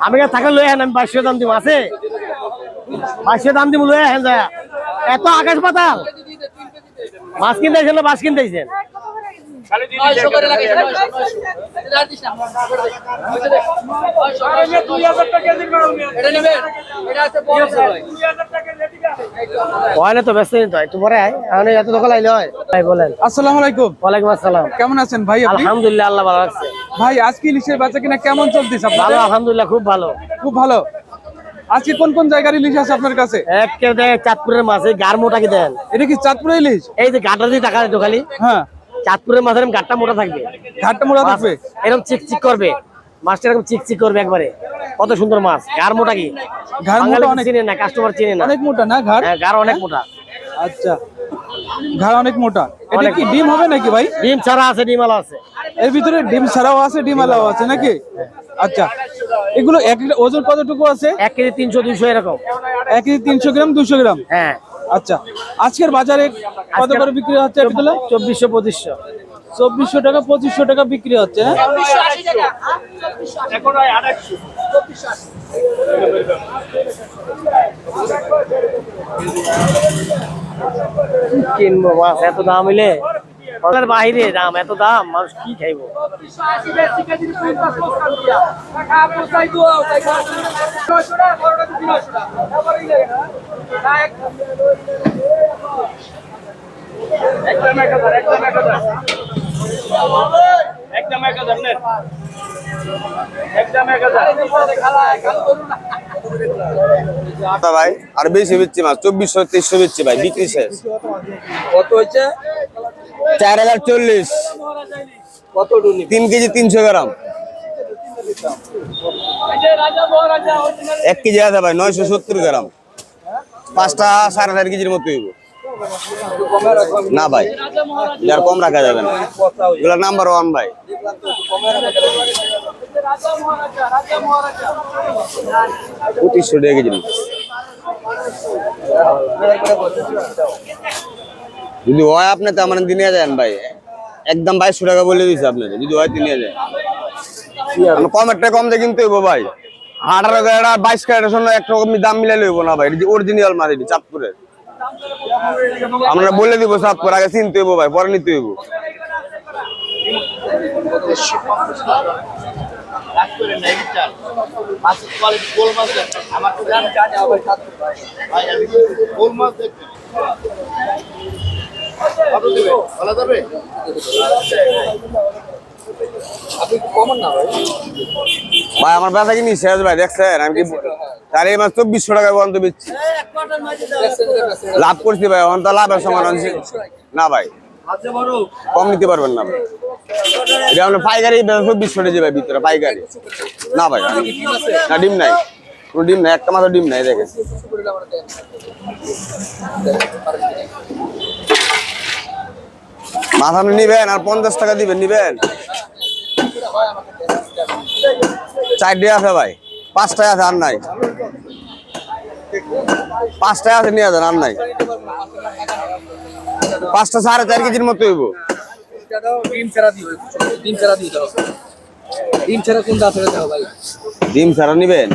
আমি থাকলে লই আহেন, আমি 500 দাম দিব। আছে 500 দাম দিব, লই আহেন। যায় এত আকাশ পাতাল মাছ কিনতেছেন না মাছ কিনতেছেন? কেমন আছেন ভাই? আলহামদুলিল্লাহ, আল্লাহ ভালো রাখছে। ভাই আজকে ইলিশের বেচা কিনা কেমন চলতেছে? ভালো, আলহামদুলিল্লাহ, খুব ভালো, খুব ভালো। আজকে কোন কোন জায়গার ইলিশ আছে আপনার কাছে? চাঁদপুরের মাছ, এই গার মোটা কি দেন? এটা কি চাঁদপুরের ইলিশ? এই যে গাটা দিয়ে টাকা দিত খালি। হ্যাঁ, চাঁদপুরের মাছ এরকম গাটটা মোটা থাকবে, ঘাটটা মোড়া থাকবে, এরকম চিকচিক করবে, মাছটা এরকম চিকচিক করবে একবারে। কত সুন্দর মাছ। গার মোটা কি? ঘাড় মোটা অনেক, চিনে না, কাস্টমার চিনে না। অনেক মোটা না ঘাড়? হ্যাঁ, গার অনেক মোটা। আচ্ছা, ঘাড় অনেক মোটা। এটা কি ডিম হবে নাকি ভাই? ডিম ছাড়া আছে, ডিম আলা আছে। এর ভিতরে ডিম ছাড়াও আছে, ডিম আলাও আছে নাকি? আচ্ছা, এগুলো এক একটা ওজন কতটুকু আছে? 1 কেজি 300 200 এরকম। 1 কেজি 300 গ্রাম 200 গ্রাম। হ্যাঁ। আচ্ছা, আজকের বাজারে কত করে বিক্রি হচ্ছে? 2400 2500। 2400 টাকা 2500 টাকা বিক্রি হচ্ছে। হ্যাঁ, কিনবো মাছ এত দাম হইলে? বাইরে দাম, এত দাম, মানুষ কি খাইবো? ভাই আর বেশি বেচছি মাছ, 2400 2300 বেচছি ভাই, বিক্রি শেষ। কত হচ্ছে? 4040। কত 3 কেজি 300 গ্রাম। 1 কেজি আছে ভাই 970 গ্রাম। 5টা 4.5 কেজির মতো হইব না ভাই, আর কম রাখা যাবে না, এগুলো নাম্বার 1 ভাই। পঁচিশশো টাকা কেজি। যদি হয় আপনি তো আমার দিনে যান ভাই, একদম 2200 টাকা বলে দিচ্ছে আপনার, যদি হয় দিনে যায় কমের টাকা কম দিয়ে কিনতে হইব ভাই। 18 ক্যারেট 22 ক্যারেটের জন্য একরকম দাম মিলাই লইব না ভাই, অরিজিনাল মাছ এটি চাঁদপুরের। আমরা বলে দিব চাঁদপুর, আগে চিনতে হইব ভাই, পরে নিতে হইব। ভাই আমার ব্যথা কিনি শেষ ভাই, দেখছেন আমি কি তার এই মাছ 2400 টাকা পর্যন্ত বেচছি, লাভ করছি ভাই। এখন তো লাভের সমান না ভাই, কম নিতে পারবেন না ভাই। এটা আমরা পাইকারি 2400 টাকা ভাই, ভিতরে পাইকারি না ভাই। না ডিম নাই, কোনো ডিম নাই, একটা মাত্র ডিম নাই। দেখেন মাছ আপনি নিবেন আর 50 টাকা দিবেন, নিবেন 4টে আছে ভাই, 5টায় আছে আর নাই, 5টায় আছে নিয়ে যান আর নাই। 5টা 4.5 কেজির মতো হইব। ডিম ছাড়া নিবেন?